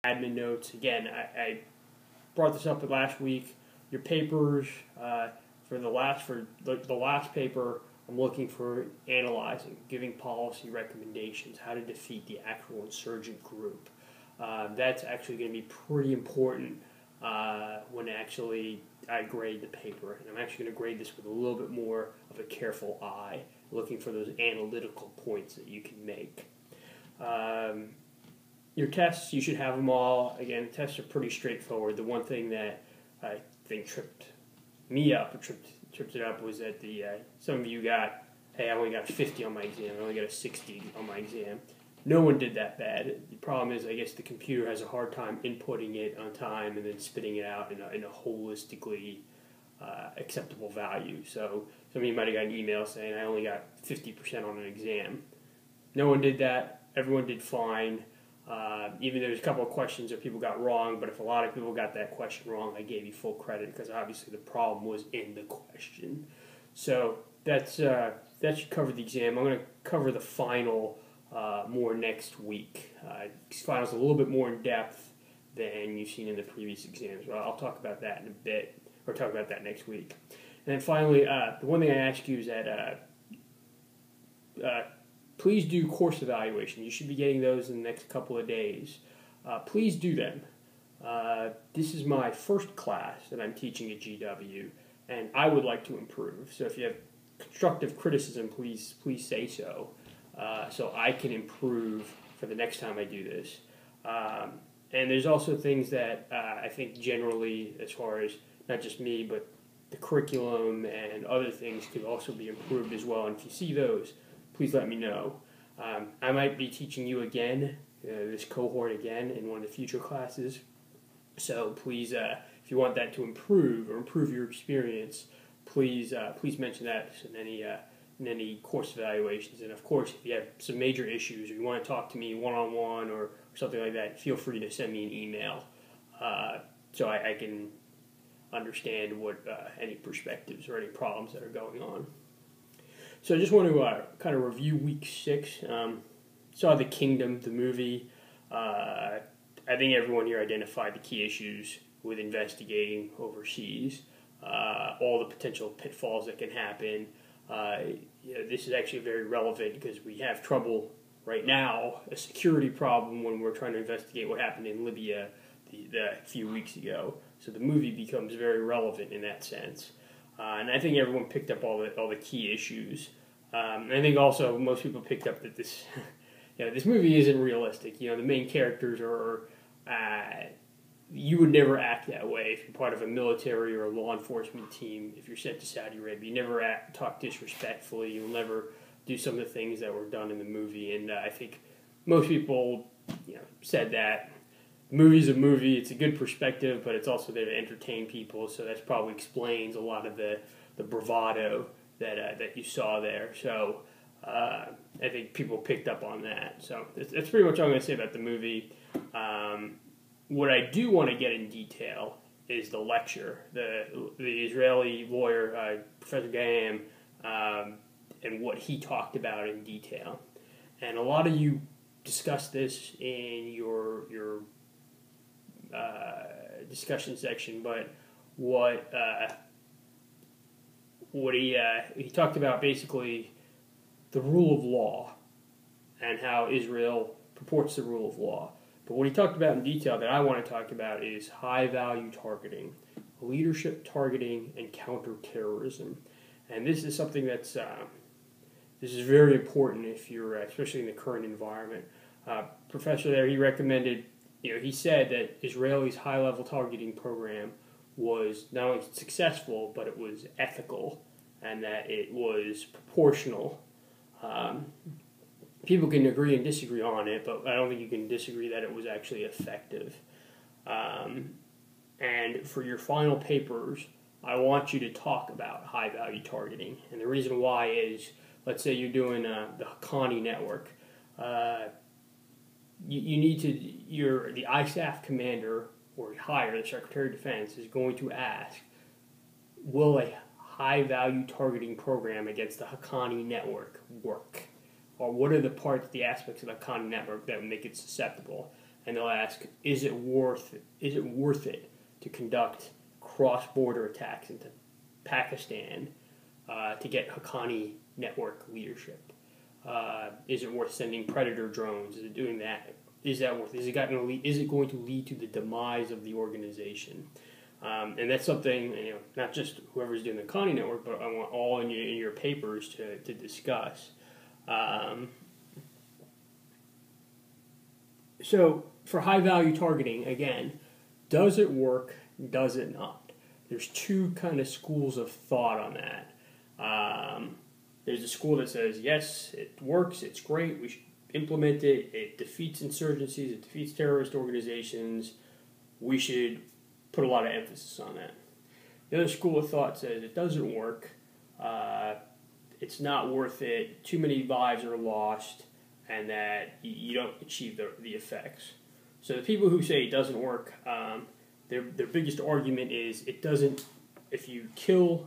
admin notes. Again, I brought this up last week. Your papers for the last paper, I'm looking for analyzing, giving policy recommendations, how to defeat the actual insurgent group. That's actually going to be pretty important when actually I grade the paper. And I'm actually going to grade this with a little bit more of a careful eye, looking for those analytical points that you can make. Your tests, you should have them all. Again, tests are pretty straightforward. The one thing that I think tripped me up, or tripped it up, was that some of you got, hey, I only got a 50 on my exam, I only got a 60 on my exam. No one did that bad. The problem is, I guess the computer has a hard time inputting it on time and then spitting it out in a holistically acceptable value. So some of you might have got an email saying, I only got 50% on an exam. No one did that. Everyone did fine. Even there's a couple of questions that people got wrong, but if a lot of people got that question wrong, I gave you full credit because obviously the problem was in the question. So that should cover the exam. I'm going to cover the final more next week. Final's a little bit more in depth than you've seen in the previous exams. Well, I'll talk about that in a bit, or talk about that next week. And then finally, the one thing I ask you is that please do course evaluation. You should be getting those in the next couple of days. Please do them. This is my first class that I'm teaching at GW, and I would like to improve. So if you have constructive criticism, please say so, so I can improve for the next time I do this. And there's also things that I think generally, as far as not just me, but the curriculum and other things could also be improved as well. And if you see those, please let me know. I might be teaching you again, this cohort again, in one of the future classes. So please, if you want that to improve or improve your experience, please mention that in any course evaluations. And of course, if you have some major issues or you want to talk to me one-on-one or something like that, feel free to send me an email so I can understand what any perspectives or any problems that are going on. So I just want to kind of review week 6. Saw The Kingdom, the movie. I think everyone here identified the key issues with investigating overseas, all the potential pitfalls that can happen. This is actually very relevant because we have trouble right now, a security problem, when we're trying to investigate what happened in Libya a few weeks ago. So the movie becomes very relevant in that sense. And I think everyone picked up all the key issues. And I think also most people picked up that this this movie isn't realistic. The main characters are you would never act that way if you're part of a military or a law enforcement team. If you're sent to Saudi Arabia, you never talk disrespectfully. You'll never do some of the things that were done in the movie. And I think most people said that. The movie's a movie. It's a good perspective, but it's also there to entertain people. So that probably explains a lot of the bravado that you saw there. So I think people picked up on that. So that's pretty much all I'm going to say about the movie. What I do want to get in detail is the lecture. The Israeli lawyer, Professor Gayam, and what he talked about in detail. And a lot of you discussed this in your discussion section, but what he talked about, basically the rule of law and how Israel purports the rule of law. But what he talked about in detail that I want to talk about is high-value targeting, leadership targeting, and counterterrorism. And this is something that's this is very important if you're, especially in the current environment. Professor there, he recommended, he said that Israel's high-level targeting program was not only successful, but it was ethical, and that it was proportional. People can agree and disagree on it, but I don't think you can disagree that it was actually effective. And for your final papers, I want you to talk about high-value targeting. And the reason why is, let's say you're doing the Haqqani network. You need to, the ISAF commander or higher, the Secretary of Defense, is going to ask, will a high-value targeting program against the Haqqani network work? Or what are the aspects of the Haqqani network that would make it susceptible? and they'll ask, is it worth it to conduct cross-border attacks into Pakistan to get Haqqani network leadership? Is it worth sending Predator drones? Is it doing that? Is that worth it? Is it going to lead to the demise of the organization? And that's something, not just whoever's doing the Haqqani network, but I want all in your papers to discuss. So for high-value targeting, again, does it work? Does it not? There's two kind of schools of thought on that. There's a school that says, yes, it works, it's great, we should implement it, it defeats insurgencies, it defeats terrorist organizations, we should put a lot of emphasis on that. The other school of thought says it doesn't work, it's not worth it, too many lives are lost, and that you don't achieve the effects. So the people who say it doesn't work, their biggest argument is it doesn't, if you kill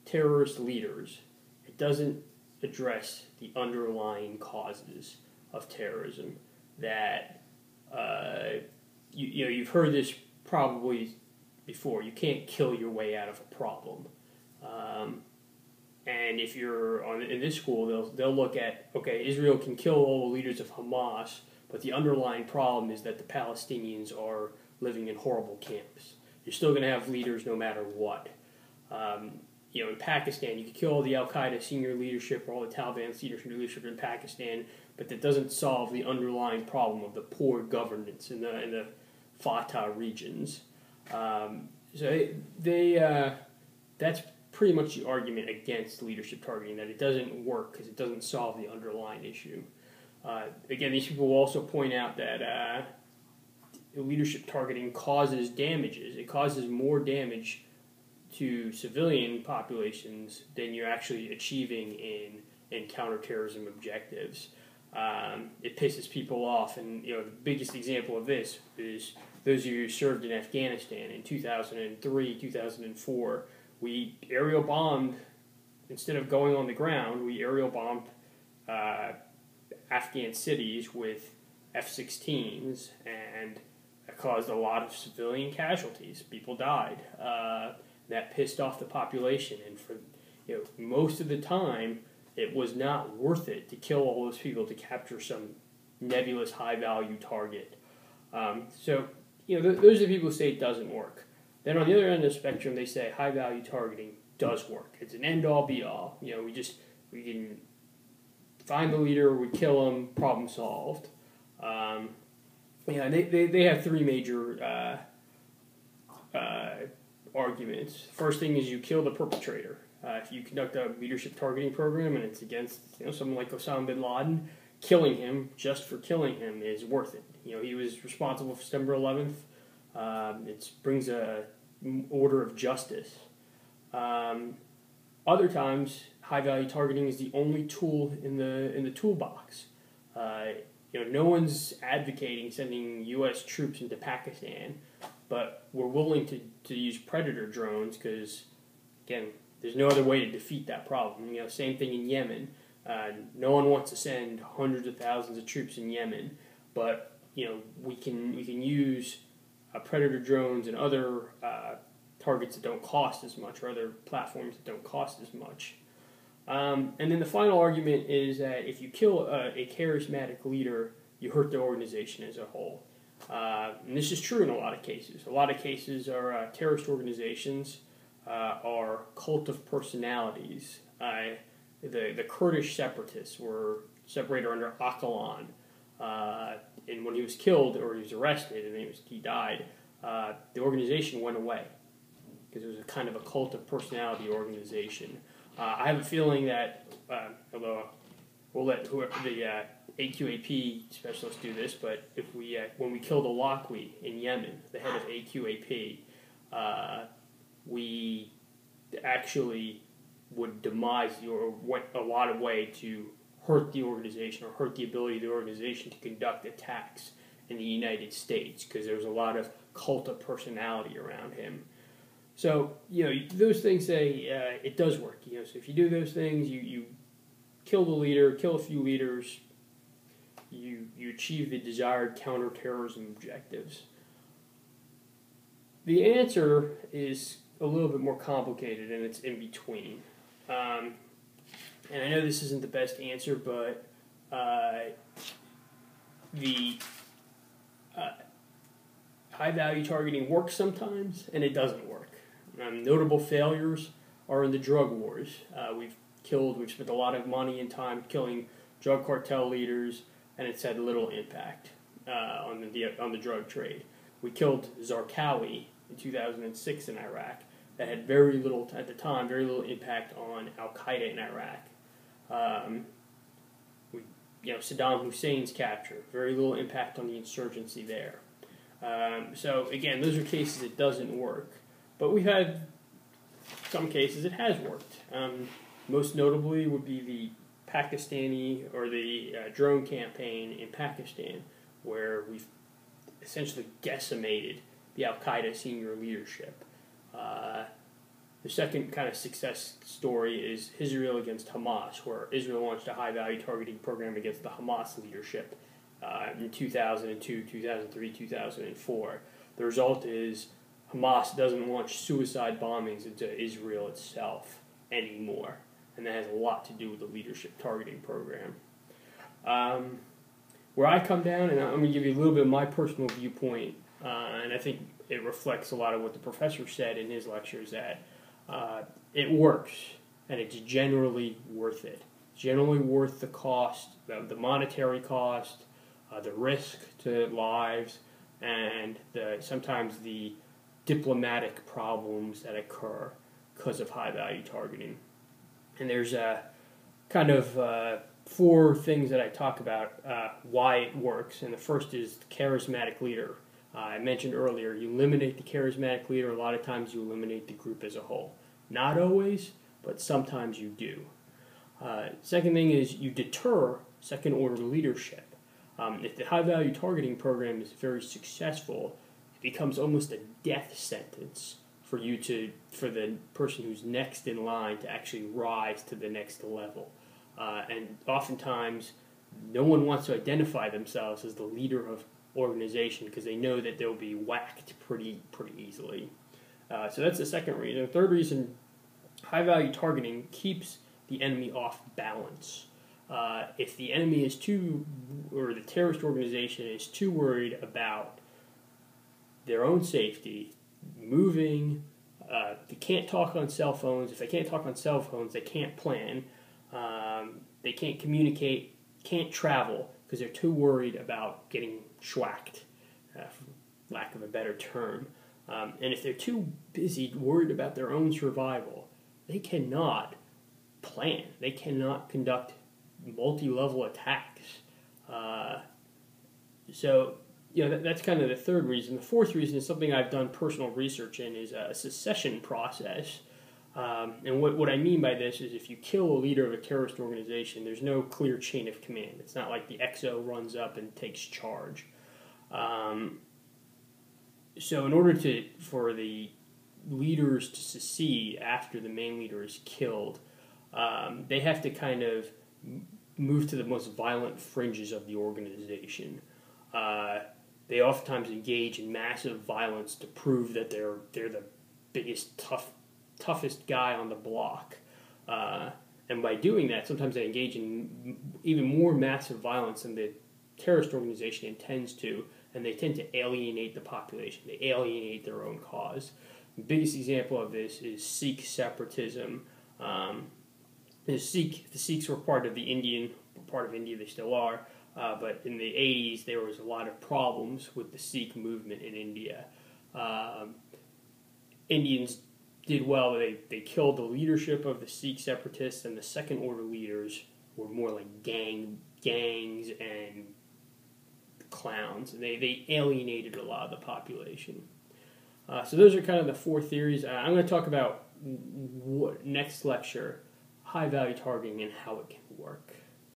terrorist leaders, it doesn't address the underlying causes of terrorism. That you've heard this probably before. You can't kill your way out of a problem. And if you're in this school, they'll look at, okay, Israel can kill all the leaders of Hamas, but the underlying problem is that the Palestinians are living in horrible camps. You're still going to have leaders no matter what. In Pakistan, you can kill all the Al-Qaeda senior leadership or all the Taliban senior leadership in Pakistan, but that doesn't solve the underlying problem of the poor governance in the Fatah regions. That's pretty much the argument against leadership targeting, that it doesn't work because it doesn't solve the underlying issue. Again, these people will also point out that leadership targeting causes damages. It causes more damage to civilian populations than you're actually achieving in counterterrorism objectives. It pisses people off, and the biggest example of this is those of you who served in Afghanistan in 2003, 2004. We aerial bombed, instead of going on the ground, we aerial bombed Afghan cities with F-16s, and that caused a lot of civilian casualties. People died. That pissed off the population, and for most of the time, it was not worth it to kill all those people to capture some nebulous high-value target. Those are the people who say it doesn't work. Then on the other end of the spectrum, they say high-value targeting does work. It's an end-all, be-all. We can find the leader, we kill him, problem solved. They have three major arguments. First thing is you kill the perpetrator. If you conduct a leadership targeting program and it's against someone like Osama bin Laden, killing him just for killing him is worth it. He was responsible for September 11th. It brings a order of justice. Other times, high-value targeting is the only tool in the toolbox. No one's advocating sending U.S. troops into Pakistan, but we're willing to use Predator drones because, again, there's no other way to defeat that problem. Same thing in Yemen. No one wants to send hundreds of thousands of troops in Yemen, but we can use Predator drones and other targets that don't cost as much, or other platforms that don't cost as much. And then the final argument is that if you kill a charismatic leader, you hurt the organization as a whole. And this is true in a lot of cases. A lot of cases are terrorist organizations are cult of personalities. The Kurdish separatists were separated under Öcalan. And when he was killed, or he was arrested, and he died, the organization went away because it was a kind of a cult of personality organization. I have a feeling that, although we'll let the AQAP specialists do this, but if when we killed Al-Awlaki in Yemen, the head of AQAP, we actually would demise or went a lot of way to hurt the organization or hurt the ability of the organization to conduct attacks in the United States because there was a lot of cult of personality around him. So, those things say it does work. So if you do those things, you kill the leader, kill a few leaders, you achieve the desired counterterrorism objectives? The answer is a little bit more complicated, and it's in between. And I know this isn't the best answer, but the high-value targeting works sometimes, and it doesn't work. Notable failures are in the drug wars. We've spent a lot of money and time killing drug cartel leaders, and it's had little impact on the drug trade. We killed Zarqawi in 2006 in Iraq. That had very little, at the time, very little impact on Al-Qaeda in Iraq. Saddam Hussein's capture, very little impact on the insurgency there. So again, those are cases it doesn't work. But we've had some cases it has worked. Most notably would be the Pakistani, or the drone campaign in Pakistan, where we've essentially decimated the Al-Qaeda senior leadership. The second kind of success story is Israel against Hamas, where Israel launched a high-value targeting program against the Hamas leadership in 2002, 2003, 2004. The result is Hamas doesn't launch suicide bombings into Israel itself anymore, and that has a lot to do with the leadership targeting program. Where I come down, and I'm going to give you a little bit of my personal viewpoint, and I think it reflects a lot of what the professor said in his lectures, that it works, and it's generally worth it. It's generally worth the cost, the monetary cost, the risk to lives, and sometimes the diplomatic problems that occur because of high-value targeting. And there's kind of 4 things that I talk about why it works, and the first is the charismatic leader. I mentioned earlier, you eliminate the charismatic leader, a lot of times you eliminate the group as a whole. Not always, but sometimes you do. Second thing is you deter second-order leadership. If the high-value targeting program is very successful, it becomes almost a death sentence for the person who's next in line to actually rise to the next level. And oftentimes, no one wants to identify themselves as the leader of organization because they know that they'll be whacked pretty easily. So that's the second reason. The third reason, high-value targeting keeps the enemy off balance. If the enemy or the terrorist organization is too worried about their own safety, moving, they can't talk on cell phones. If they can't talk on cell phones, they can't plan. They can't communicate, can't travel, because they're too worried about getting schwacked, for lack of a better term. And if they're too busy worried about their own survival, they cannot plan. They cannot conduct multi-level attacks. So, that's kind of the third reason. The fourth reason is something I've done personal research in, is a secession process. And what I mean by this is if you kill a leader of a terrorist organization, there's no clear chain of command. It's not like the XO runs up and takes charge. So in order for the leaders to secede after the main leader is killed, they have to kind of move to the most violent fringes of the organization. They oftentimes engage in massive violence to prove that they're the biggest, toughest guy on the block. And by doing that, sometimes they engage in even more massive violence than the terrorist organization intends to, and they tend to alienate the population. They alienate their own cause. The biggest example of this is Sikh separatism. The Sikhs were part of India, they still are, but in the 80s there was a lot of problems with the Sikh movement in India. Indians did well. They killed the leadership of the Sikh separatists, and the second-order leaders were more like gangs and clowns. They alienated a lot of the population. So those are kind of the 4 theories. I'm going to talk about next lecture, high-value targeting and how it can work.